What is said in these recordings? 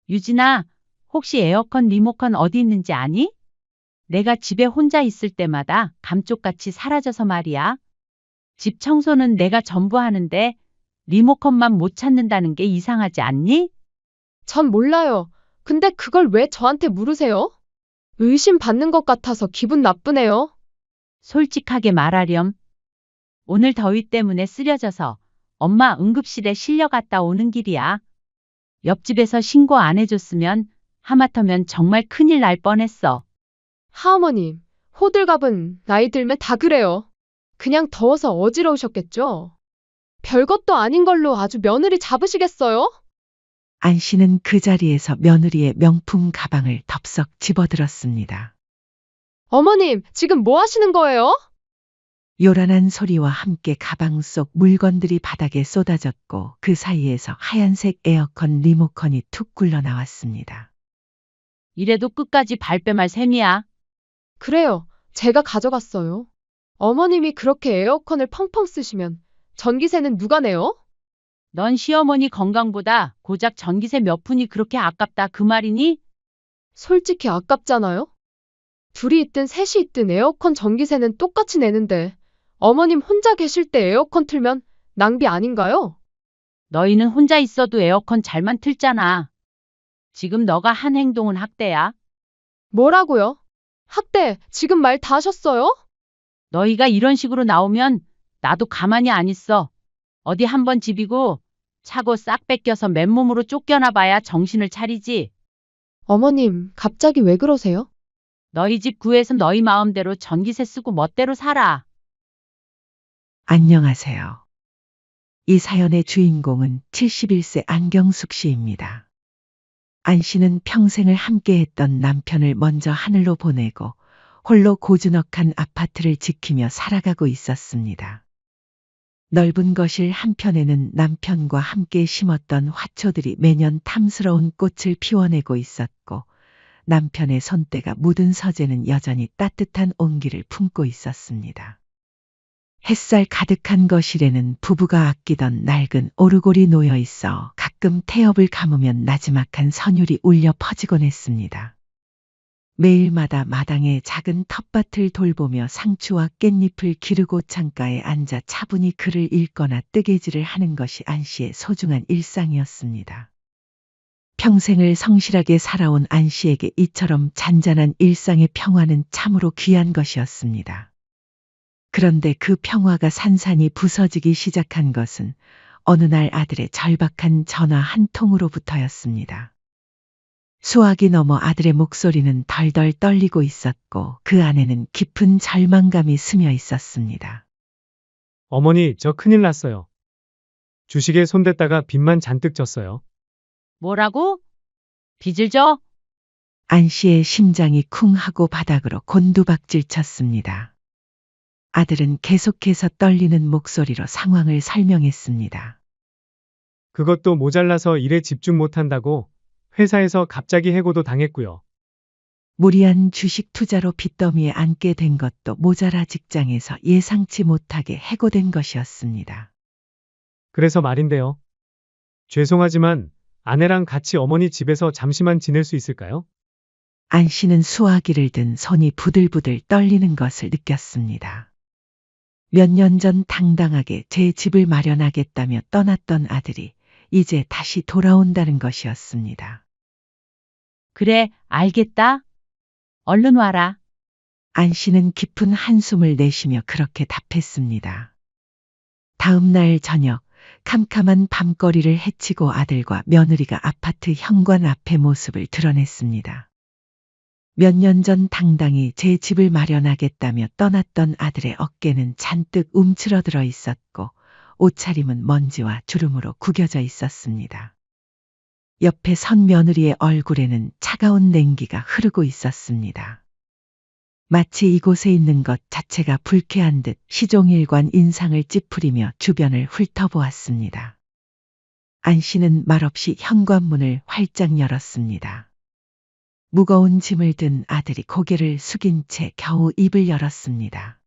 유진아, 혹시 에어컨 리모컨 어디 있는지 아니? 내가 집에 혼자 있을 때마다 감쪽같이 사라져서 말이야. 집 청소는 내가 전부 하는데 리모컨만 못 찾는다는 게 이상하지 않니? 전 몰라요. 근데 그걸 왜 저한테 물으세요? 의심받는 것 같아서 기분 나쁘네요. 솔직하게 말하렴. 오늘 더위 때문에 쓰려져서 엄마 응급실에 실려갔다 오는 길이야. 옆집에서 신고 안 해줬으면 하마터면 정말 큰일 날 뻔했어. 하어머님, 호들갑은 나이 들면 다 그래요. 그냥 더워서 어지러우셨겠죠? 별것도 아닌 걸로 아주 며느리 잡으시겠어요? 안 씨는 그 자리에서 며느리의 명품 가방을 덥석 집어들었습니다. 어머님, 지금 뭐 하시는 거예요? 요란한 소리와 함께 가방 속 물건들이 바닥에 쏟아졌고 그 사이에서 하얀색 에어컨 리모컨이 툭 굴러 나왔습니다. 이래도 끝까지 발뺌할 셈이야. 그래요. 제가 가져갔어요. 어머님이 그렇게 에어컨을 펑펑 쓰시면 전기세는 누가 내요? 넌 시어머니 건강보다 고작 전기세 몇 푼이 그렇게 아깝다 그 말이니? 솔직히 아깝잖아요? 둘이 있든 셋이 있든 에어컨 전기세는 똑같이 내는데 어머님 혼자 계실 때 에어컨 틀면 낭비 아닌가요? 너희는 혼자 있어도 에어컨 잘만 틀잖아. 지금 너가 한 행동은 학대야. 뭐라고요? 학대, 지금 말 다 하셨어요? 너희가 이런 식으로 나오면 나도 가만히 안 있어. 어디 한번 집이고 차고 싹 뺏겨서 맨몸으로 쫓겨나 봐야 정신을 차리지. 어머님, 갑자기 왜 그러세요? 너희 집 구해서 너희 마음대로 전기세 쓰고 멋대로 살아. 안녕하세요. 이 사연의 주인공은 71세 안경숙 씨입니다. 안 씨는 평생을 함께했던 남편을 먼저 하늘로 보내고 홀로 고즈넉한 아파트를 지키며 살아가고 있었습니다. 넓은 거실 한편에는 남편과 함께 심었던 화초들이 매년 탐스러운 꽃을 피워내고 있었고 남편의 손때가 묻은 서재는 여전히 따뜻한 온기를 품고 있었습니다. 햇살 가득한 거실에는 부부가 아끼던 낡은 오르골이 놓여 있어 가끔 태엽을 감으면 나지막한 선율이 울려 퍼지곤 했습니다. 매일마다 마당에 작은 텃밭을 돌보며 상추와 깻잎을 기르고 창가에 앉아 차분히 글을 읽거나 뜨개질을 하는 것이 안 씨의 소중한 일상이었습니다. 평생을 성실하게 살아온 안 씨에게 이처럼 잔잔한 일상의 평화는 참으로 귀한 것이었습니다. 그런데 그 평화가 산산이 부서지기 시작한 것은 어느 날 아들의 절박한 전화 한 통으로부터였습니다. 수화기 넘어 아들의 목소리는 덜덜 떨리고 있었고 그 안에는 깊은 절망감이 스며 있었습니다. 어머니, 저 큰일 났어요. 주식에 손댔다가 빚만 잔뜩 졌어요. 뭐라고? 빚을 져? 안 씨의 심장이 쿵 하고 바닥으로 곤두박질 쳤습니다. 아들은 계속해서 떨리는 목소리로 상황을 설명했습니다. 그것도 모자라서 일에 집중 못한다고 회사에서 갑자기 해고도 당했고요. 무리한 주식 투자로 빚더미에 앉게 된 것도 모자라 직장에서 예상치 못하게 해고된 것이었습니다. 그래서 말인데요. 죄송하지만 아내랑 같이 어머니 집에서 잠시만 지낼 수 있을까요? 안 씨는 수화기를 든 손이 부들부들 떨리는 것을 느꼈습니다. 몇 년 전 당당하게 제 집을 마련하겠다며 떠났던 아들이 이제 다시 돌아온다는 것이었습니다. 그래, 알겠다. 얼른 와라. 안 씨는 깊은 한숨을 내쉬며 그렇게 답했습니다. 다음 날 저녁 캄캄한 밤거리를 헤치고 아들과 며느리가 아파트 현관 앞의 모습을 드러냈습니다. 몇 년 전 당당히 제 집을 마련하겠다며 떠났던 아들의 어깨는 잔뜩 움츠러들어 있었고 옷차림은 먼지와 주름으로 구겨져 있었습니다. 옆에 선 며느리의 얼굴에는 차가운 냉기가 흐르고 있었습니다. 마치 이곳에 있는 것 자체가 불쾌한 듯 시종일관 인상을 찌푸리며 주변을 훑어보았습니다. 안 씨는 말없이 현관문을 활짝 열었습니다. 무거운 짐을 든 아들이 고개를 숙인 채 겨우 입을 열었습니다.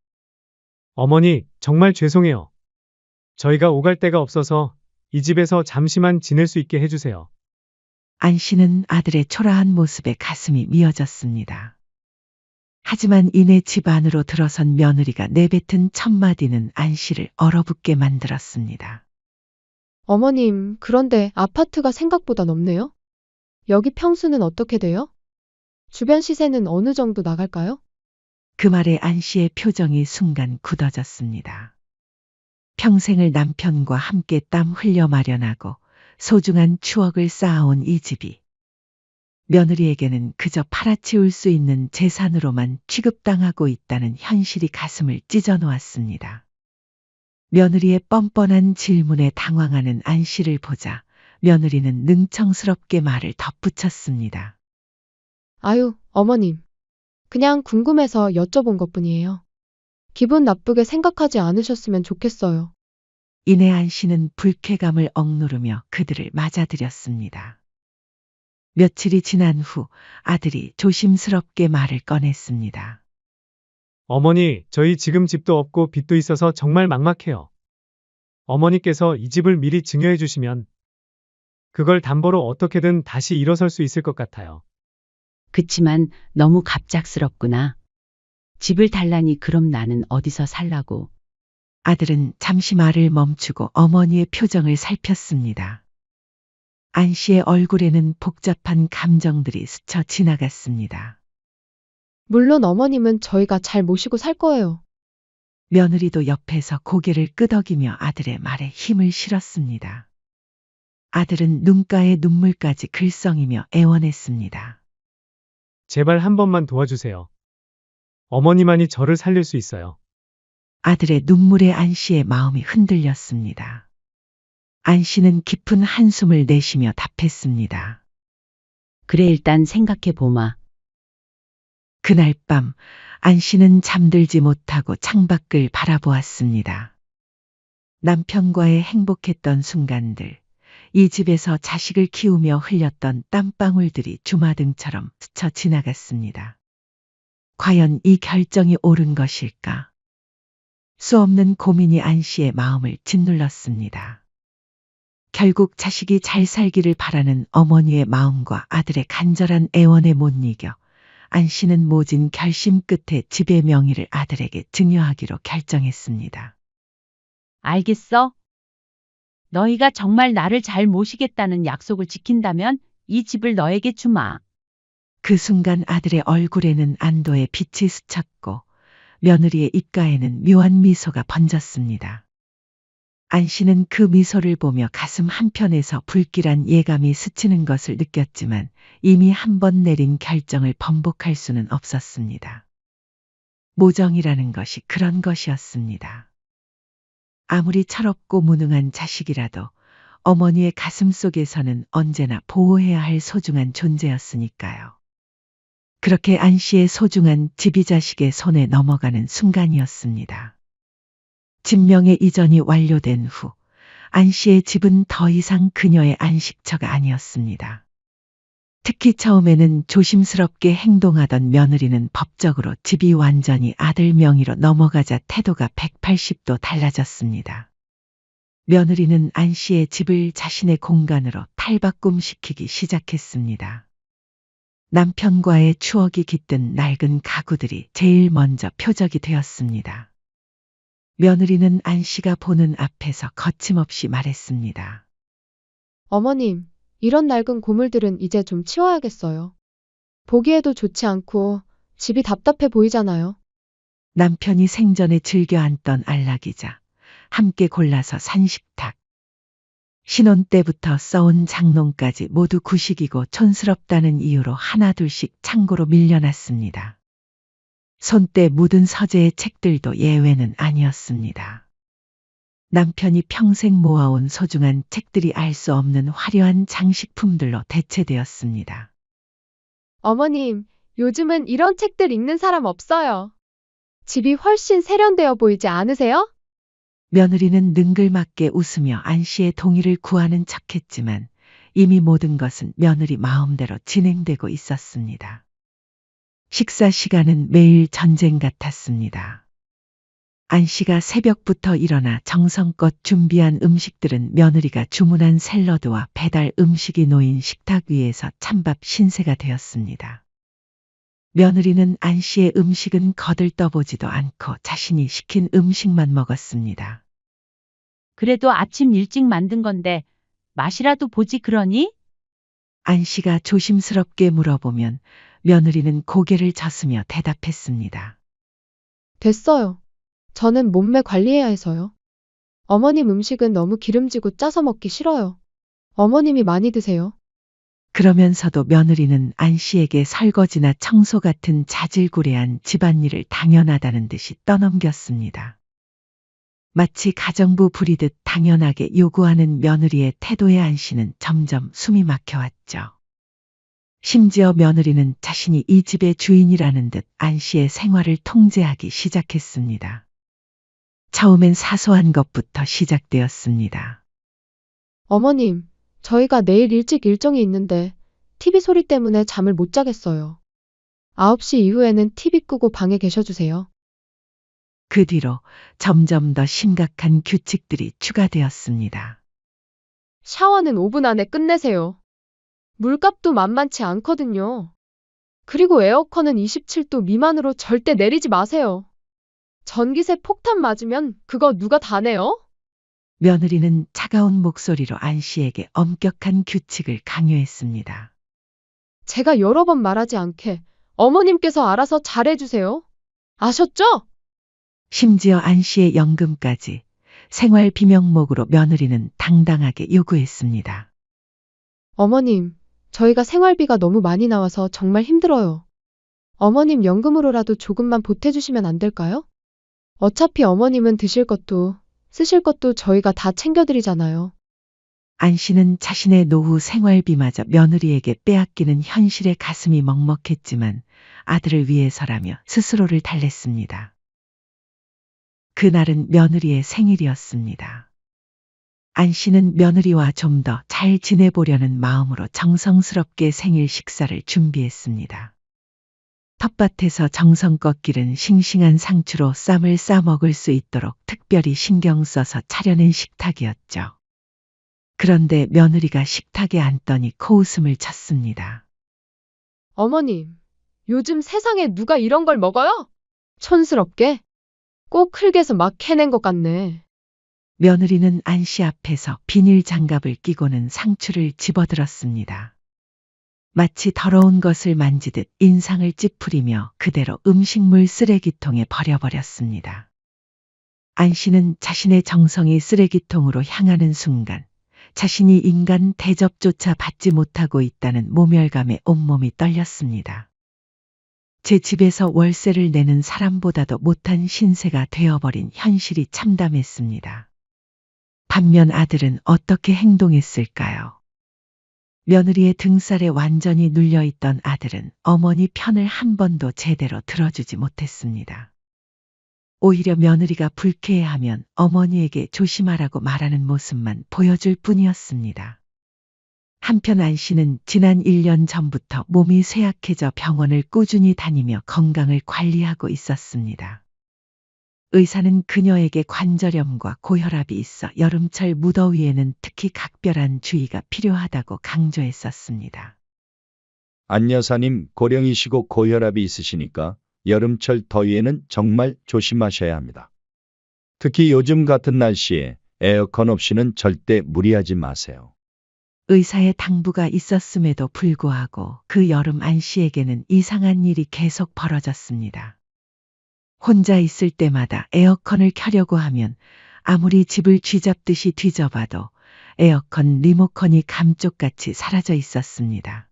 어머니, 정말 죄송해요. 저희가 오갈 데가 없어서 이 집에서 잠시만 지낼 수 있게 해주세요. 안 씨는 아들의 초라한 모습에 가슴이 미어졌습니다. 하지만 이내 집 안으로 들어선 며느리가 내뱉은 첫마디는 안 씨를 얼어붙게 만들었습니다. 어머님, 그런데 아파트가 생각보다 넓네요? 여기 평수는 어떻게 돼요? 주변 시세는 어느 정도 나갈까요? 그 말에 안 씨의 표정이 순간 굳어졌습니다. 평생을 남편과 함께 땀 흘려 마련하고 소중한 추억을 쌓아온 이 집이 며느리에게는 그저 팔아치울 수 있는 재산으로만 취급당하고 있다는 현실이 가슴을 찢어 놓았습니다. 며느리의 뻔뻔한 질문에 당황하는 안 씨를 보자 며느리는 능청스럽게 말을 덧붙였습니다. 아유, 어머님. 그냥 궁금해서 여쭤본 것뿐이에요. 기분 나쁘게 생각하지 않으셨으면 좋겠어요. 이내 안 씨는 불쾌감을 억누르며 그들을 맞아들였습니다. 며칠이 지난 후 아들이 조심스럽게 말을 꺼냈습니다. 어머니, 저희 지금 집도 없고 빚도 있어서 정말 막막해요. 어머니께서 이 집을 미리 증여해 주시면 그걸 담보로 어떻게든 다시 일어설 수 있을 것 같아요. 그치만 너무 갑작스럽구나. 집을 달라니 그럼 나는 어디서 살라고. 아들은 잠시 말을 멈추고 어머니의 표정을 살폈습니다. 안 씨의 얼굴에는 복잡한 감정들이 스쳐 지나갔습니다. 물론 어머님은 저희가 잘 모시고 살 거예요. 며느리도 옆에서 고개를 끄덕이며 아들의 말에 힘을 실었습니다. 아들은 눈가에 눈물까지 글썽이며 애원했습니다. 제발 한 번만 도와주세요. 어머니만이 저를 살릴 수 있어요. 아들의 눈물에 안 씨의 마음이 흔들렸습니다. 안 씨는 깊은 한숨을 내쉬며 답했습니다. 그래 일단 생각해 보마. 그날 밤 안 씨는 잠들지 못하고 창밖을 바라보았습니다. 남편과의 행복했던 순간들, 이 집에서 자식을 키우며 흘렸던 땀방울들이 주마등처럼 스쳐 지나갔습니다. 과연 이 결정이 옳은 것일까? 수없는 고민이 안 씨의 마음을 짓눌렀습니다. 결국 자식이 잘 살기를 바라는 어머니의 마음과 아들의 간절한 애원에 못 이겨 안 씨는 모진 결심 끝에 집의 명의를 아들에게 증여하기로 결정했습니다. 알겠어? 너희가 정말 나를 잘 모시겠다는 약속을 지킨다면 이 집을 너에게 주마. 그 순간 아들의 얼굴에는 안도의 빛이 스쳤고 며느리의 입가에는 묘한 미소가 번졌습니다. 안 씨는 그 미소를 보며 가슴 한편에서 불길한 예감이 스치는 것을 느꼈지만 이미 한 번 내린 결정을 번복할 수는 없었습니다. 모정이라는 것이 그런 것이었습니다. 아무리 철없고 무능한 자식이라도 어머니의 가슴 속에서는 언제나 보호해야 할 소중한 존재였으니까요. 그렇게 안 씨의 소중한 집이 자식의 손에 넘어가는 순간이었습니다. 집명의 이전이 완료된 후 안 씨의 집은 더 이상 그녀의 안식처가 아니었습니다. 특히 처음에는 조심스럽게 행동하던 며느리는 법적으로 집이 완전히 아들 명의로 넘어가자 태도가 180도 달라졌습니다. 며느리는 안 씨의 집을 자신의 공간으로 탈바꿈시키기 시작했습니다. 남편과의 추억이 깃든 낡은 가구들이 제일 먼저 표적이 되었습니다. 며느리는 안 씨가 보는 앞에서 거침없이 말했습니다. 어머님, 이런 낡은 고물들은 이제 좀 치워야겠어요. 보기에도 좋지 않고 집이 답답해 보이잖아요. 남편이 생전에 즐겨 앉던 안락이자 함께 골라서 산 식탁, 신혼 때부터 써온 장롱까지 모두 구식이고 촌스럽다는 이유로 하나둘씩 창고로 밀려났습니다. 손때 묻은 서재의 책들도 예외는 아니었습니다. 남편이 평생 모아온 소중한 책들이 알 수 없는 화려한 장식품들로 대체되었습니다. 어머님, 요즘은 이런 책들 읽는 사람 없어요. 집이 훨씬 세련되어 보이지 않으세요? 며느리는 능글맞게 웃으며 안 씨의 동의를 구하는 척했지만 이미 모든 것은 며느리 마음대로 진행되고 있었습니다. 식사 시간은 매일 전쟁 같았습니다. 안 씨가 새벽부터 일어나 정성껏 준비한 음식들은 며느리가 주문한 샐러드와 배달 음식이 놓인 식탁 위에서 찬밥 신세가 되었습니다. 며느리는 안 씨의 음식은 거들떠보지도 않고 자신이 시킨 음식만 먹었습니다. 그래도 아침 일찍 만든 건데 맛이라도 보지 그러니? 안 씨가 조심스럽게 물어보면 며느리는 고개를 젓으며 대답했습니다. 됐어요. 저는 몸매 관리해야 해서요. 어머님 음식은 너무 기름지고 짜서 먹기 싫어요. 어머님이 많이 드세요. 그러면서도 며느리는 안 씨에게 설거지나 청소 같은 자질구레한 집안일을 당연하다는 듯이 떠넘겼습니다. 마치 가정부 부리듯 당연하게 요구하는 며느리의 태도에 안 씨는 점점 숨이 막혀왔죠. 심지어 며느리는 자신이 이 집의 주인이라는 듯 안 씨의 생활을 통제하기 시작했습니다. 처음엔 사소한 것부터 시작되었습니다. 어머님, 저희가 내일 일찍 일정이 있는데 TV 소리 때문에 잠을 못 자겠어요. 9시 이후에는 TV 끄고 방에 계셔주세요. 그 뒤로 점점 더 심각한 규칙들이 추가되었습니다. 샤워는 5분 안에 끝내세요. 물값도 만만치 않거든요. 그리고 에어컨은 27도 미만으로 절대 내리지 마세요. 전기세 폭탄 맞으면 그거 누가 다 내요? 며느리는 차가운 목소리로 안 씨에게 엄격한 규칙을 강요했습니다. 제가 여러 번 말하지 않게 어머님께서 알아서 잘해주세요. 아셨죠? 심지어 안 씨의 연금까지 생활 비명목으로 며느리는 당당하게 요구했습니다. 어머님, 저희가 생활비가 너무 많이 나와서 정말 힘들어요. 어머님 연금으로라도 조금만 보태주시면 안 될까요? 어차피 어머님은 드실 것도 쓰실 것도 저희가 다 챙겨드리잖아요. 안 씨는 자신의 노후 생활비마저 며느리에게 빼앗기는 현실에 가슴이 먹먹했지만 아들을 위해서라며 스스로를 달랬습니다. 그날은 며느리의 생일이었습니다. 안 씨는 며느리와 좀 더 잘 지내보려는 마음으로 정성스럽게 생일 식사를 준비했습니다. 텃밭에서 정성껏 기른 싱싱한 상추로 쌈을 싸 먹을 수 있도록 특별히 신경 써서 차려낸 식탁이었죠. 그런데 며느리가 식탁에 앉더니 코웃음을 쳤습니다. 어머님, 요즘 세상에 누가 이런 걸 먹어요? 촌스럽게? 꼭 흙에서 막 캐낸 것 같네. 며느리는 안 씨 앞에서 비닐 장갑을 끼고는 상추를 집어들었습니다. 마치 더러운 것을 만지듯 인상을 찌푸리며 그대로 음식물 쓰레기통에 버려버렸습니다. 안 씨는 자신의 정성이 쓰레기통으로 향하는 순간 자신이 인간 대접조차 받지 못하고 있다는 모멸감에 온몸이 떨렸습니다. 제 집에서 월세를 내는 사람보다도 못한 신세가 되어버린 현실이 참담했습니다. 반면 아들은 어떻게 행동했을까요? 며느리의 등살에 완전히 눌려있던 아들은 어머니 편을 한 번도 제대로 들어주지 못했습니다. 오히려 며느리가 불쾌해하면 어머니에게 조심하라고 말하는 모습만 보여줄 뿐이었습니다. 한편 안 씨는 지난 1년 전부터 몸이 쇠약해져 병원을 꾸준히 다니며 건강을 관리하고 있었습니다. 의사는 그녀에게 관절염과 고혈압이 있어 여름철 무더위에는 특히 각별한 주의가 필요하다고 강조했었습니다. 안 여사님 고령이시고 고혈압이 있으시니까 여름철 더위에는 정말 조심하셔야 합니다. 특히 요즘 같은 날씨에 에어컨 없이는 절대 무리하지 마세요. 의사의 당부가 있었음에도 불구하고 그 여름 안 씨에게는 이상한 일이 계속 벌어졌습니다. 혼자 있을 때마다 에어컨을 켜려고 하면 아무리 집을 쥐잡듯이 뒤져봐도 에어컨 리모컨이 감쪽같이 사라져 있었습니다.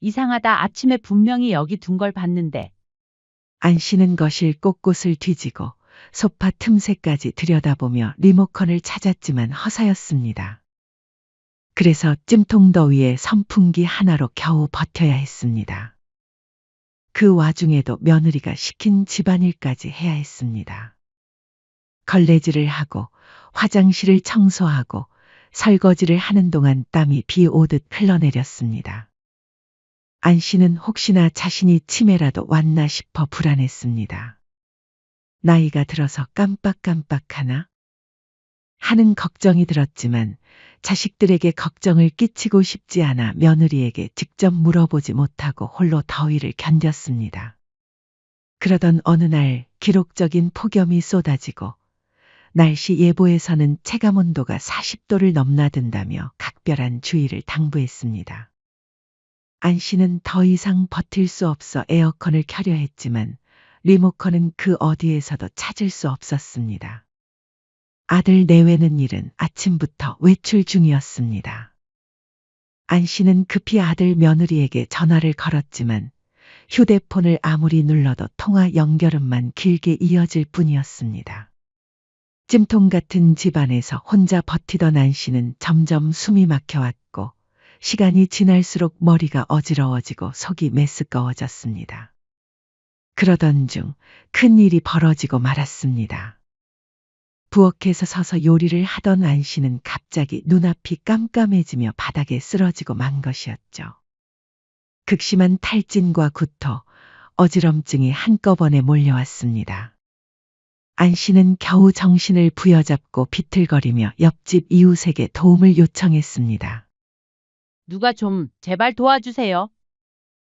이상하다. 아침에 분명히 여기 둔 걸 봤는데. 안 씨는 거실 곳곳을 뒤지고 소파 틈새까지 들여다보며 리모컨을 찾았지만 허사였습니다. 그래서 찜통더위에 선풍기 하나로 겨우 버텨야 했습니다. 그 와중에도 며느리가 시킨 집안일까지 해야 했습니다. 걸레질을 하고 화장실을 청소하고 설거지를 하는 동안 땀이 비 오듯 흘러내렸습니다. 안 씨는 혹시나 자신이 치매라도 왔나 싶어 불안했습니다. 나이가 들어서 깜빡깜빡하나? 하는 걱정이 들었지만 자식들에게 걱정을 끼치고 싶지 않아 며느리에게 직접 물어보지 못하고 홀로 더위를 견뎠습니다. 그러던 어느 날 기록적인 폭염이 쏟아지고 날씨 예보에서는 체감온도가 40도를 넘나든다며 각별한 주의를 당부했습니다. 안 씨는 더 이상 버틸 수 없어 에어컨을 켜려 했지만 리모컨은 그 어디에서도 찾을 수 없었습니다. 아들 내외는 일은 아침부터 외출 중이었습니다. 안 씨는 급히 아들 며느리에게 전화를 걸었지만 휴대폰을 아무리 눌러도 통화 연결음만 길게 이어질 뿐이었습니다. 찜통 같은 집안에서 혼자 버티던 안 씨는 점점 숨이 막혀왔고 시간이 지날수록 머리가 어지러워지고 속이 메스꺼워졌습니다. 그러던 중 큰 일이 벌어지고 말았습니다. 부엌에서 서서 요리를 하던 안 씨는 갑자기 눈앞이 깜깜해지며 바닥에 쓰러지고 만 것이었죠. 극심한 탈진과 구토, 어지럼증이 한꺼번에 몰려왔습니다. 안 씨는 겨우 정신을 부여잡고 비틀거리며 옆집 이웃에게 도움을 요청했습니다. 누가 좀 제발 도와주세요.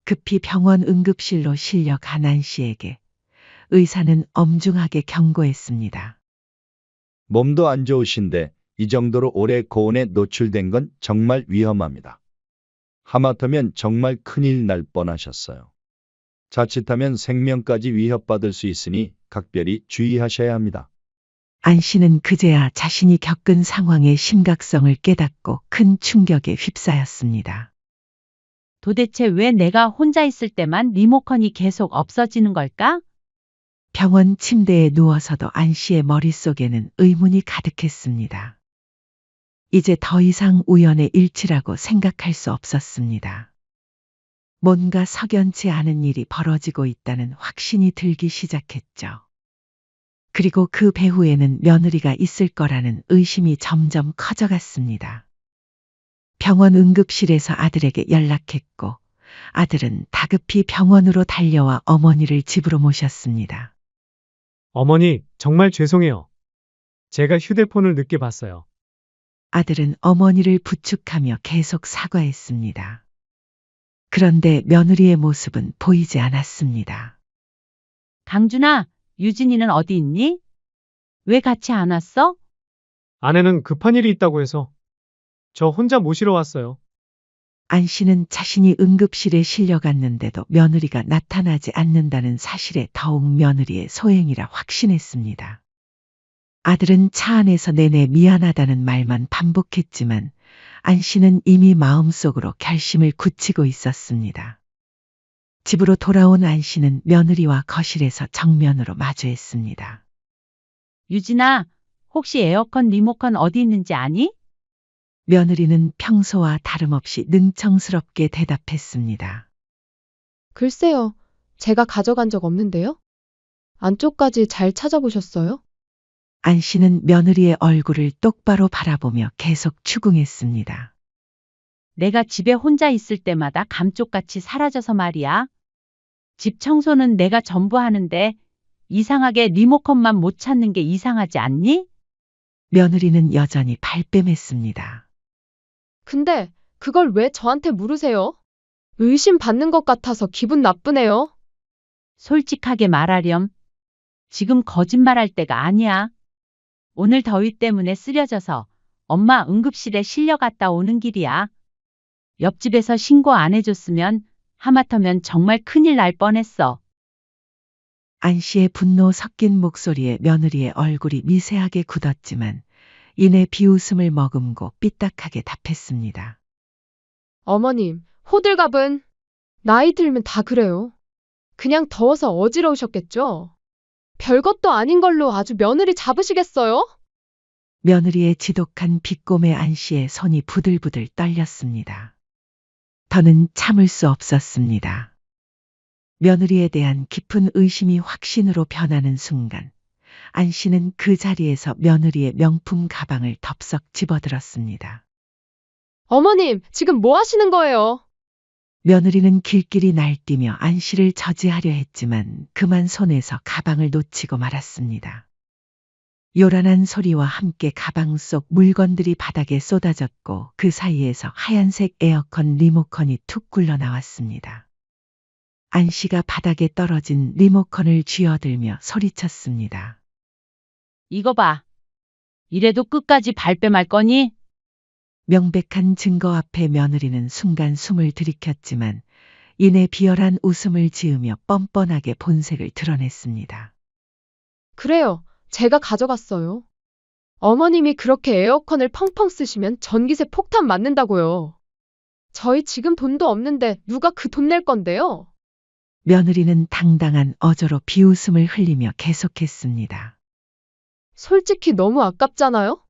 급히 병원 응급실로 실려간 안 씨에게 의사는 엄중하게 경고했습니다. 몸도 안 좋으신데 이 정도로 오래 고온에 노출된 건 정말 위험합니다. 하마터면 정말 큰일 날 뻔하셨어요. 자칫하면 생명까지 위협받을 수 있으니 각별히 주의하셔야 합니다. 안 씨는 그제야 자신이 겪은 상황의 심각성을 깨닫고 큰 충격에 휩싸였습니다. 도대체 왜 내가 혼자 있을 때만 리모컨이 계속 없어지는 걸까? 병원 침대에 누워서도 안 씨의 머릿속에는 의문이 가득했습니다. 이제 더 이상 우연의 일치라고 생각할 수 없었습니다. 뭔가 석연치 않은 일이 벌어지고 있다는 확신이 들기 시작했죠. 그리고 그 배후에는 며느리가 있을 거라는 의심이 점점 커져갔습니다. 병원 응급실에서 아들에게 연락했고 아들은 다급히 병원으로 달려와 어머니를 집으로 모셨습니다. 어머니, 정말 죄송해요. 제가 휴대폰을 늦게 봤어요. 아들은 어머니를 부축하며 계속 사과했습니다. 그런데 며느리의 모습은 보이지 않았습니다. 강준아, 유진이는 어디 있니? 왜 같이 안 왔어? 아내는 급한 일이 있다고 해서 저 혼자 모시러 왔어요. 안 씨는 자신이 응급실에 실려갔는데도 며느리가 나타나지 않는다는 사실에 더욱 며느리의 소행이라 확신했습니다. 아들은 차 안에서 내내 미안하다는 말만 반복했지만 안 씨는 이미 마음속으로 결심을 굳히고 있었습니다. 집으로 돌아온 안 씨는 며느리와 거실에서 정면으로 마주했습니다. 유진아, 혹시 에어컨 리모컨 어디 있는지 아니? 며느리는 평소와 다름없이 능청스럽게 대답했습니다. 글쎄요, 제가 가져간 적 없는데요? 안쪽까지 잘 찾아보셨어요? 안 씨는 며느리의 얼굴을 똑바로 바라보며 계속 추궁했습니다. 내가 집에 혼자 있을 때마다 감쪽같이 사라져서 말이야. 집 청소는 내가 전부 하는데 이상하게 리모컨만 못 찾는 게 이상하지 않니? 며느리는 여전히 발뺌했습니다. 근데 그걸 왜 저한테 물으세요? 의심받는 것 같아서 기분 나쁘네요. 솔직하게 말하렴. 지금 거짓말할 때가 아니야. 오늘 더위 때문에 쓰려져서 엄마 응급실에 실려갔다 오는 길이야. 옆집에서 신고 안 해줬으면 하마터면 정말 큰일 날 뻔했어. 안 씨의 분노 섞인 목소리에 며느리의 얼굴이 미세하게 굳었지만 이내 비웃음을 머금고 삐딱하게 답했습니다. 어머님, 호들갑은 나이 들면 다 그래요. 그냥 더워서 어지러우셨겠죠? 별것도 아닌 걸로 아주 며느리 잡으시겠어요? 며느리의 지독한 비꼼에 안 씨의 손이 부들부들 떨렸습니다. 더는 참을 수 없었습니다. 며느리에 대한 깊은 의심이 확신으로 변하는 순간 안 씨는 그 자리에서 며느리의 명품 가방을 덥석 집어들었습니다. 어머님, 지금 뭐 하시는 거예요? 며느리는 길길이 날뛰며 안 씨를 저지하려 했지만 그만 손에서 가방을 놓치고 말았습니다. 요란한 소리와 함께 가방 속 물건들이 바닥에 쏟아졌고 그 사이에서 하얀색 에어컨 리모컨이 툭 굴러 나왔습니다. 안 씨가 바닥에 떨어진 리모컨을 쥐어들며 소리쳤습니다. 이거 봐. 이래도 끝까지 발뺌할 거니? 명백한 증거 앞에 며느리는 순간 숨을 들이켰지만 이내 비열한 웃음을 지으며 뻔뻔하게 본색을 드러냈습니다. 그래요. 제가 가져갔어요. 어머님이 그렇게 에어컨을 펑펑 쓰시면 전기세 폭탄 맞는다고요. 저희 지금 돈도 없는데 누가 그 돈 낼 건데요? 며느리는 당당한 어조로 비웃음을 흘리며 계속했습니다. 솔직히 너무 아깝잖아요?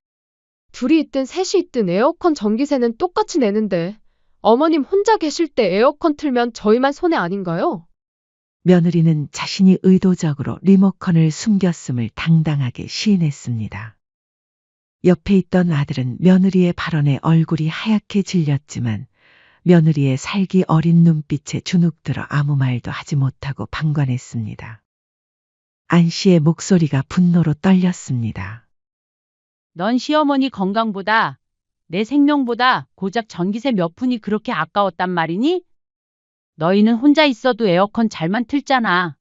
둘이 있든 셋이 있든 에어컨 전기세는 똑같이 내는데 어머님 혼자 계실 때 에어컨 틀면 저희만 손해 아닌가요? 며느리는 자신이 의도적으로 리모컨을 숨겼음을 당당하게 시인했습니다. 옆에 있던 아들은 며느리의 발언에 얼굴이 하얗게 질렸지만 며느리의 살기 어린 눈빛에 주눅들어 아무 말도 하지 못하고 방관했습니다. 안 씨의 목소리가 분노로 떨렸습니다. 넌 시어머니 건강보다 내 생명보다 고작 전기세 몇 푼이 그렇게 아까웠단 말이니? 너희는 혼자 있어도 에어컨 잘만 틀잖아.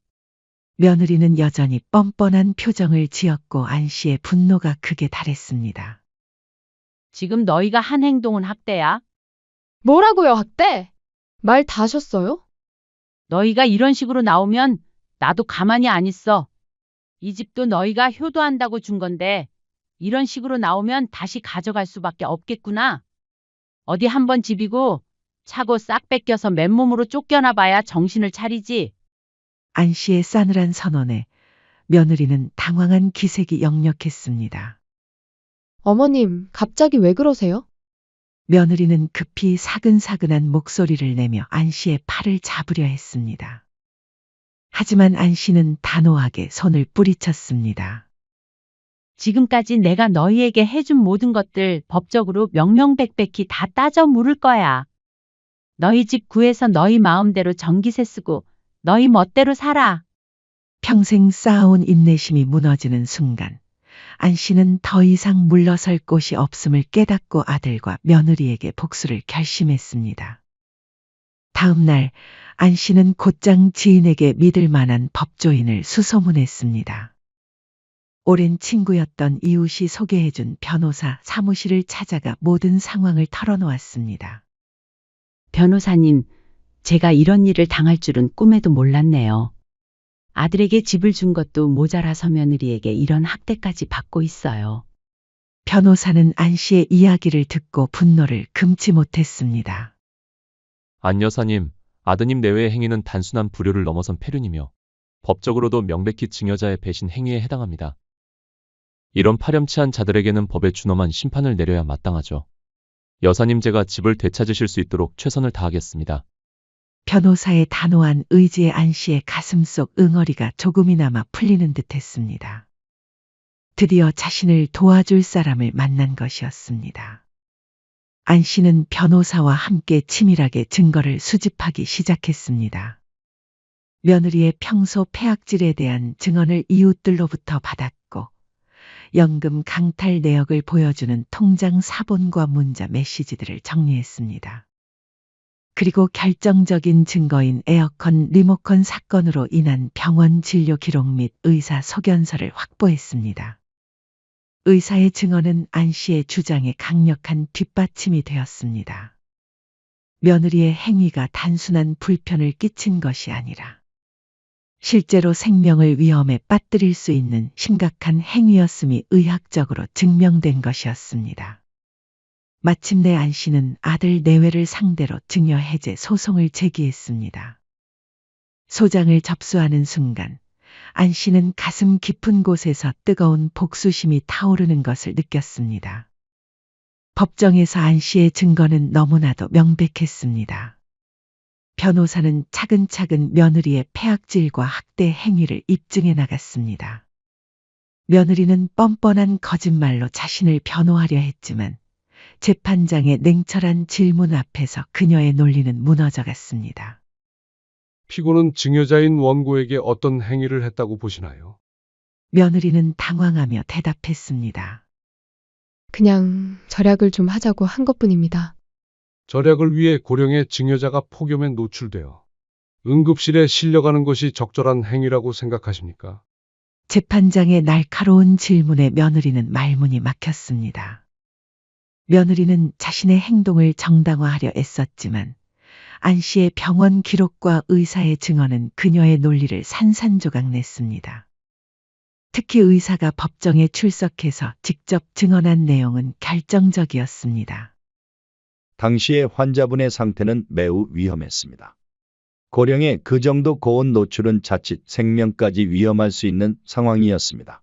며느리는 여전히 뻔뻔한 표정을 지었고 안 씨의 분노가 극에 달했습니다. 지금 너희가 한 행동은 학대야. 뭐라고요, 학대? 말 다 하셨어요? 너희가 이런 식으로 나오면 나도 가만히 안 있어. 이 집도 너희가 효도한다고 준 건데 이런 식으로 나오면 다시 가져갈 수밖에 없겠구나. 어디 한번 집이고 차고 싹 뺏겨서 맨몸으로 쫓겨나 봐야 정신을 차리지. 안 씨의 싸늘한 선언에 며느리는 당황한 기색이 역력했습니다. 어머님, 갑자기 왜 그러세요? 며느리는 급히 사근사근한 목소리를 내며 안 씨의 팔을 잡으려 했습니다. 하지만 안 씨는 단호하게 손을 뿌리쳤습니다. 지금까지 내가 너희에게 해준 모든 것들 법적으로 명명백백히 다 따져 물을 거야. 너희 집 구해서 너희 마음대로 전기세 쓰고 너희 멋대로 살아. 평생 쌓아온 인내심이 무너지는 순간 안 씨는 더 이상 물러설 곳이 없음을 깨닫고 아들과 며느리에게 복수를 결심했습니다. 다음 날 안 씨는 곧장 지인에게 믿을 만한 법조인을 수소문했습니다. 오랜 친구였던 이웃이 소개해준 변호사 사무실을 찾아가 모든 상황을 털어놓았습니다. 변호사님, 제가 이런 일을 당할 줄은 꿈에도 몰랐네요. 아들에게 집을 준 것도 모자라서 며느리에게 이런 학대까지 받고 있어요. 변호사는 안 씨의 이야기를 듣고 분노를 금치 못했습니다. 안 여사님, 아드님 내외의 행위는 단순한 불효를 넘어선 폐륜이며 법적으로도 명백히 증여자의 배신 행위에 해당합니다. 이런 파렴치한 자들에게는 법에 준엄한 심판을 내려야 마땅하죠. 여사님, 제가 집을 되찾으실 수 있도록 최선을 다하겠습니다. 변호사의 단호한 의지에 안 씨의 가슴 속 응어리가 조금이나마 풀리는 듯했습니다. 드디어 자신을 도와줄 사람을 만난 것이었습니다. 안 씨는 변호사와 함께 치밀하게 증거를 수집하기 시작했습니다. 며느리의 평소 폐악질에 대한 증언을 이웃들로부터 받았고 연금 강탈 내역을 보여주는 통장 사본과 문자 메시지들을 정리했습니다. 그리고 결정적인 증거인 에어컨 리모컨 사건으로 인한 병원 진료 기록 및 의사 소견서를 확보했습니다. 의사의 증언은 안 씨의 주장에 강력한 뒷받침이 되었습니다. 며느리의 행위가 단순한 불편을 끼친 것이 아니라 실제로 생명을 위험에 빠뜨릴 수 있는 심각한 행위였음이 의학적으로 증명된 것이었습니다. 마침내 안 씨는 아들 내외를 상대로 증여 해제 소송을 제기했습니다. 소장을 접수하는 순간 안 씨는 가슴 깊은 곳에서 뜨거운 복수심이 타오르는 것을 느꼈습니다. 법정에서 안 씨의 증거는 너무나도 명백했습니다. 변호사는 차근차근 며느리의 폐악질과 학대 행위를 입증해 나갔습니다. 며느리는 뻔뻔한 거짓말로 자신을 변호하려 했지만 재판장의 냉철한 질문 앞에서 그녀의 논리는 무너져갔습니다. 피고는 증여자인 원고에게 어떤 행위를 했다고 보시나요? 며느리는 당황하며 대답했습니다. 그냥 절약을 좀 하자고 한 것뿐입니다. 절약을 위해 고령의 증여자가 폭염에 노출되어 응급실에 실려가는 것이 적절한 행위라고 생각하십니까? 재판장의 날카로운 질문에 며느리는 말문이 막혔습니다. 며느리는 자신의 행동을 정당화하려 애썼지만 안 씨의 병원 기록과 의사의 증언은 그녀의 논리를 산산조각 냈습니다. 특히 의사가 법정에 출석해서 직접 증언한 내용은 결정적이었습니다. 당시의 환자분의 상태는 매우 위험했습니다. 고령의 그 정도 고온 노출은 자칫 생명까지 위험할 수 있는 상황이었습니다.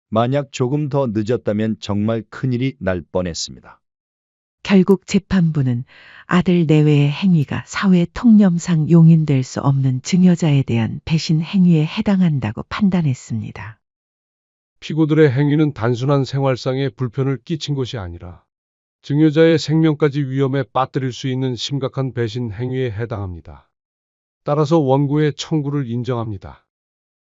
만약 조금 더 늦었다면 정말 큰일이 날 뻔했습니다. 결국 재판부는 아들 내외의 행위가 사회 통념상 용인될 수 없는 증여자에 대한 배신 행위에 해당한다고 판단했습니다. 피고들의 행위는 단순한 생활상의 불편을 끼친 것이 아니라 증여자의 생명까지 위험에 빠뜨릴 수 있는 심각한 배신 행위에 해당합니다. 따라서 원고의 청구를 인정합니다.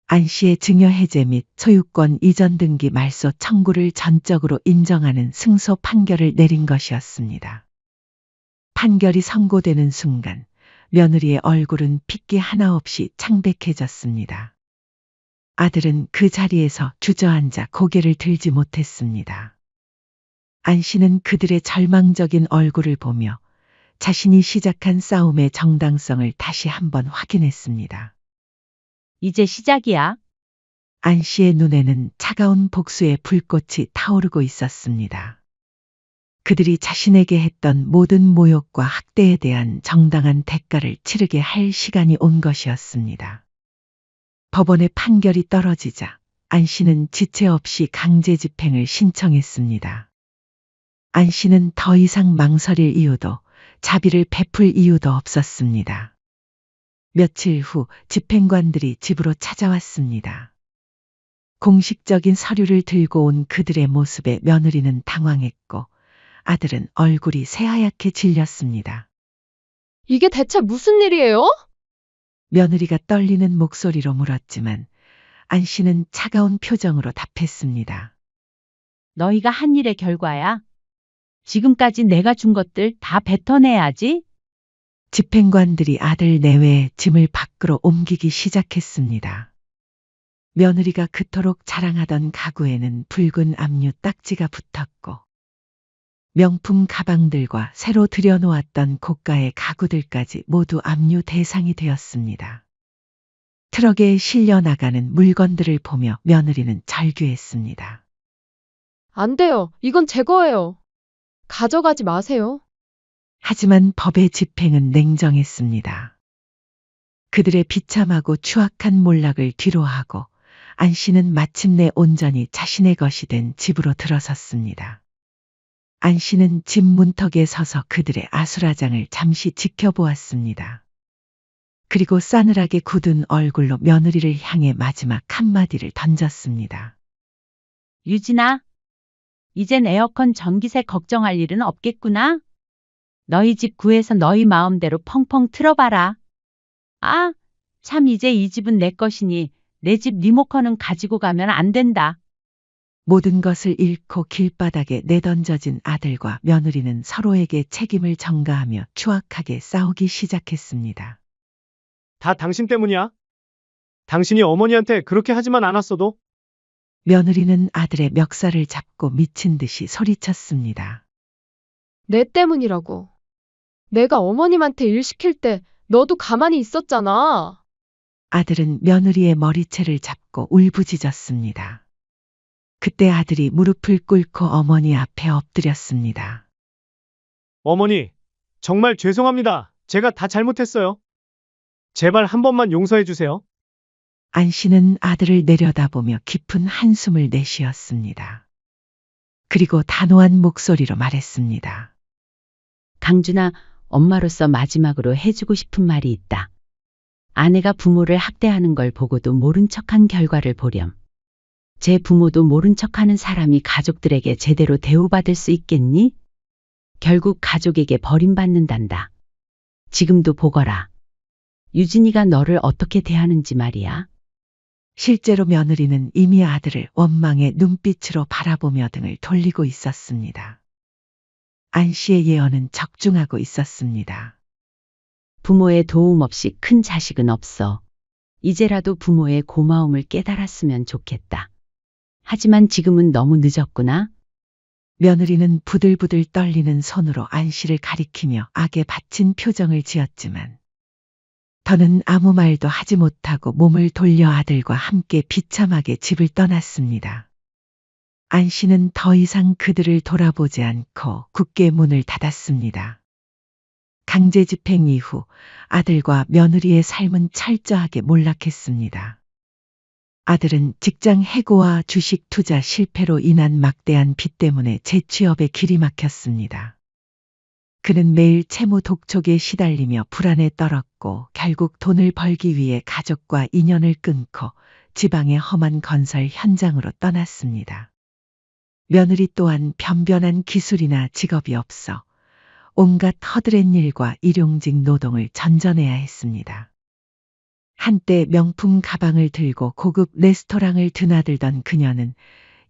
안 씨의 증여 해제 및 소유권 이전 등기 말소 청구를 전적으로 인정하는 승소 판결을 내린 것이었습니다. 판결이 선고되는 순간 며느리의 얼굴은 핏기 하나 없이 창백해졌습니다. 아들은 그 자리에서 주저앉아 고개를 들지 못했습니다. 안 씨는 그들의 절망적인 얼굴을 보며 자신이 시작한 싸움의 정당성을 다시 한번 확인했습니다. 이제 시작이야. 안 씨의 눈에는 차가운 복수의 불꽃이 타오르고 있었습니다. 그들이 자신에게 했던 모든 모욕과 학대에 대한 정당한 대가를 치르게 할 시간이 온 것이었습니다. 법원의 판결이 떨어지자 안 씨는 지체 없이 강제 집행을 신청했습니다. 안 씨는 더 이상 망설일 이유도 자비를 베풀 이유도 없었습니다. 며칠 후 집행관들이 집으로 찾아왔습니다. 공식적인 서류를 들고 온 그들의 모습에 며느리는 당황했고 아들은 얼굴이 새하얗게 질렸습니다. 이게 대체 무슨 일이에요? 며느리가 떨리는 목소리로 물었지만 안 씨는 차가운 표정으로 답했습니다. 너희가 한 일의 결과야. 지금까지 내가 준 것들 다 뱉어내야지. 집행관들이 아들 내외의 짐을 밖으로 옮기기 시작했습니다. 며느리가 그토록 자랑하던 가구에는 붉은 압류 딱지가 붙었고 명품 가방들과 새로 들여놓았던 고가의 가구들까지 모두 압류 대상이 되었습니다. 트럭에 실려 나가는 물건들을 보며 며느리는 절규했습니다. 안 돼요. 이건 제 거예요. 가져가지 마세요. 하지만 법의 집행은 냉정했습니다. 그들의 비참하고 추악한 몰락을 뒤로하고 안 씨는 마침내 온전히 자신의 것이 된 집으로 들어섰습니다. 안 씨는 집 문턱에 서서 그들의 아수라장을 잠시 지켜보았습니다. 그리고 싸늘하게 굳은 얼굴로 며느리를 향해 마지막 한마디를 던졌습니다. 유진아, 이젠 에어컨 전기세 걱정할 일은 없겠구나. 너희 집 구해서 너희 마음대로 펑펑 틀어봐라. 아, 참 이제 이 집은 내 것이니 내 집 리모컨은 가지고 가면 안 된다. 모든 것을 잃고 길바닥에 내던져진 아들과 며느리는 서로에게 책임을 전가하며 추악하게 싸우기 시작했습니다. 다 당신 때문이야. 당신이 어머니한테 그렇게 하지만 않았어도 며느리는 아들의 멱살을 잡고 미친 듯이 소리쳤습니다. 내 때문이라고. 내가 어머님한테 일 시킬 때 너도 가만히 있었잖아. 아들은 며느리의 머리채를 잡고 울부짖었습니다. 그때 아들이 무릎을 꿇고 어머니 앞에 엎드렸습니다. 어머니, 정말 죄송합니다. 제가 다 잘못했어요. 제발 한 번만 용서해 주세요. 안 씨는 아들을 내려다보며 깊은 한숨을 내쉬었습니다. 그리고 단호한 목소리로 말했습니다. 강준아, 엄마로서 마지막으로 해주고 싶은 말이 있다. 아내가 부모를 학대하는 걸 보고도 모른 척한 결과를 보렴. 제 부모도 모른 척하는 사람이 가족들에게 제대로 대우받을 수 있겠니? 결국 가족에게 버림받는단다. 지금도 보거라. 유진이가 너를 어떻게 대하는지 말이야. 실제로 며느리는 이미 아들을 원망의 눈빛으로 바라보며 등을 돌리고 있었습니다. 안 씨의 예언은 적중하고 있었습니다. 부모의 도움 없이 큰 자식은 없어. 이제라도 부모의 고마움을 깨달았으면 좋겠다. 하지만 지금은 너무 늦었구나. 며느리는 부들부들 떨리는 손으로 안 씨를 가리키며 악에 받친 표정을 지었지만 더는 아무 말도 하지 못하고 몸을 돌려 아들과 함께 비참하게 집을 떠났습니다. 안 씨는 더 이상 그들을 돌아보지 않고 굳게 문을 닫았습니다. 강제 집행 이후 아들과 며느리의 삶은 철저하게 몰락했습니다. 아들은 직장 해고와 주식 투자 실패로 인한 막대한 빚 때문에 재취업에 길이 막혔습니다. 그는 매일 채무 독촉에 시달리며 불안에 떨었고 결국 돈을 벌기 위해 가족과 인연을 끊고 지방의 험한 건설 현장으로 떠났습니다. 며느리 또한 변변한 기술이나 직업이 없어 온갖 허드렛 일과 일용직 노동을 전전해야 했습니다. 한때 명품 가방을 들고 고급 레스토랑을 드나들던 그녀는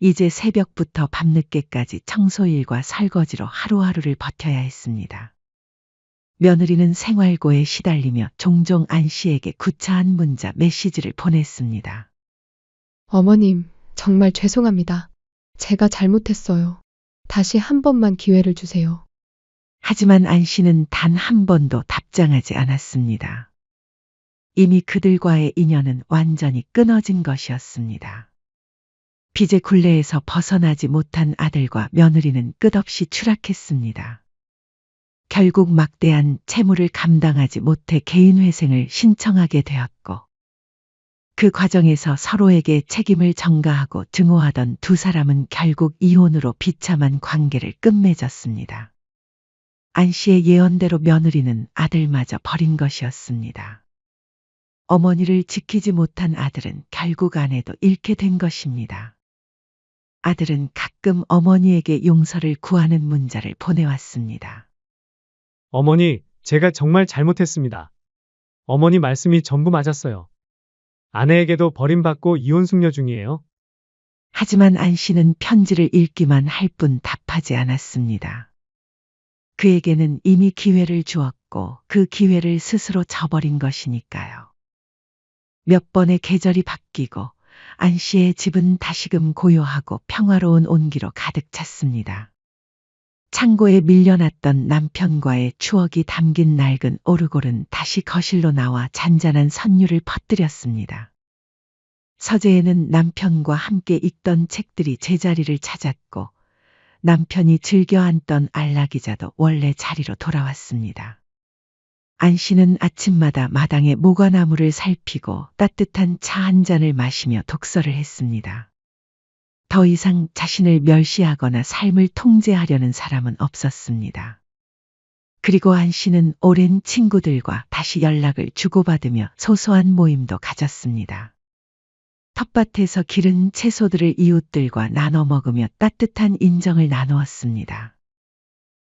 이제 새벽부터 밤늦게까지 청소일과 설거지로 하루하루를 버텨야 했습니다. 며느리는 생활고에 시달리며 종종 안 씨에게 구차한 문자 메시지를 보냈습니다. 어머님, 정말 죄송합니다. 제가 잘못했어요. 다시 한 번만 기회를 주세요. 하지만 안 씨는 단 한 번도 답장하지 않았습니다. 이미 그들과의 인연은 완전히 끊어진 것이었습니다. 빚의 굴레에서 벗어나지 못한 아들과 며느리는 끝없이 추락했습니다. 결국 막대한 채무를 감당하지 못해 개인회생을 신청하게 되었고 그 과정에서 서로에게 책임을 전가하고 증오하던 두 사람은 결국 이혼으로 비참한 관계를 끝맺었습니다. 안 씨의 예언대로 며느리는 아들마저 버린 것이었습니다. 어머니를 지키지 못한 아들은 결국 아내도 잃게 된 것입니다. 아들은 가끔 어머니에게 용서를 구하는 문자를 보내왔습니다. 어머니, 제가 정말 잘못했습니다. 어머니 말씀이 전부 맞았어요. 아내에게도 버림받고 이혼 숙려 중이에요. 하지만 안 씨는 편지를 읽기만 할 뿐 답하지 않았습니다. 그에게는 이미 기회를 주었고 그 기회를 스스로 저버린 것이니까요. 몇 번의 계절이 바뀌고 안 씨의 집은 다시금 고요하고 평화로운 온기로 가득 찼습니다. 창고에 밀려났던 남편과의 추억이 담긴 낡은 오르골은 다시 거실로 나와 잔잔한 선율을 퍼뜨렸습니다. 서재에는 남편과 함께 읽던 책들이 제자리를 찾았고 남편이 즐겨 앉던 안락의자도 원래 자리로 돌아왔습니다. 안 씨는 아침마다 마당의 모과나무를 살피고 따뜻한 차 한 잔을 마시며 독서를 했습니다. 더 이상 자신을 멸시하거나 삶을 통제하려는 사람은 없었습니다. 그리고 안 씨는 오랜 친구들과 다시 연락을 주고받으며 소소한 모임도 가졌습니다. 텃밭에서 기른 채소들을 이웃들과 나눠 먹으며 따뜻한 인정을 나누었습니다.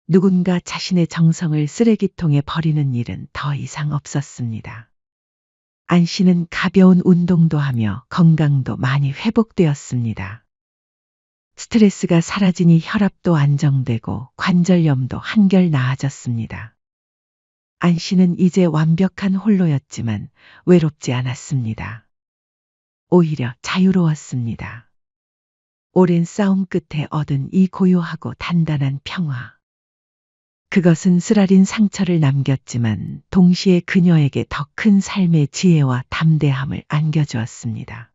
누군가 자신의 정성을 쓰레기통에 버리는 일은 더 이상 없었습니다. 안 씨는 가벼운 운동도 하며 건강도 많이 회복되었습니다. 스트레스가 사라지니 혈압도 안정되고 관절염도 한결 나아졌습니다. 안 씨는 이제 완벽한 홀로였지만 외롭지 않았습니다. 오히려 자유로웠습니다. 오랜 싸움 끝에 얻은 이 고요하고 단단한 평화. 그것은 쓰라린 상처를 남겼지만 동시에 그녀에게 더 큰 삶의 지혜와 담대함을 안겨주었습니다.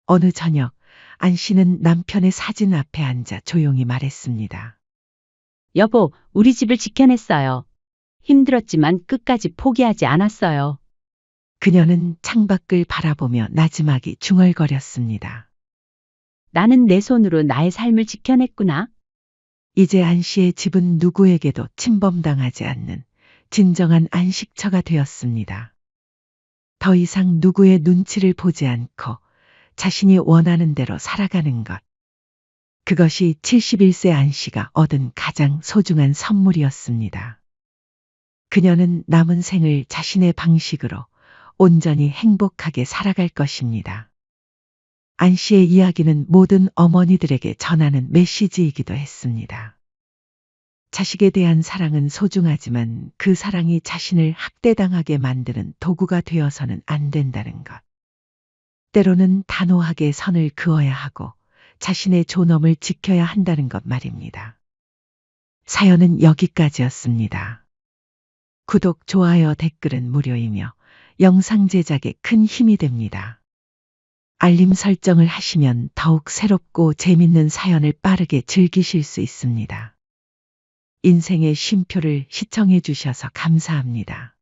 어느 저녁 안 씨는 남편의 사진 앞에 앉아 조용히 말했습니다. 여보, 우리 집을 지켜냈어요. 힘들었지만 끝까지 포기하지 않았어요. 그녀는 창밖을 바라보며 나지막이 중얼거렸습니다. 나는 내 손으로 나의 삶을 지켜냈구나. 이제 안 씨의 집은 누구에게도 침범당하지 않는 진정한 안식처가 되었습니다. 더 이상 누구의 눈치를 보지 않고 자신이 원하는 대로 살아가는 것. 그것이 71세 안 씨가 얻은 가장 소중한 선물이었습니다. 그녀는 남은 생을 자신의 방식으로 온전히 행복하게 살아갈 것입니다. 안 씨의 이야기는 모든 어머니들에게 전하는 메시지이기도 했습니다. 자식에 대한 사랑은 소중하지만 그 사랑이 자신을 학대당하게 만드는 도구가 되어서는 안 된다는 것. 때로는 단호하게 선을 그어야 하고 자신의 존엄을 지켜야 한다는 것 말입니다. 사연은 여기까지였습니다. 구독, 좋아요, 댓글은 무료이며 영상 제작에 큰 힘이 됩니다. 알림 설정을 하시면 더욱 새롭고 재밌는 사연을 빠르게 즐기실 수 있습니다. 인생의 쉼표를 시청해 주셔서 감사합니다.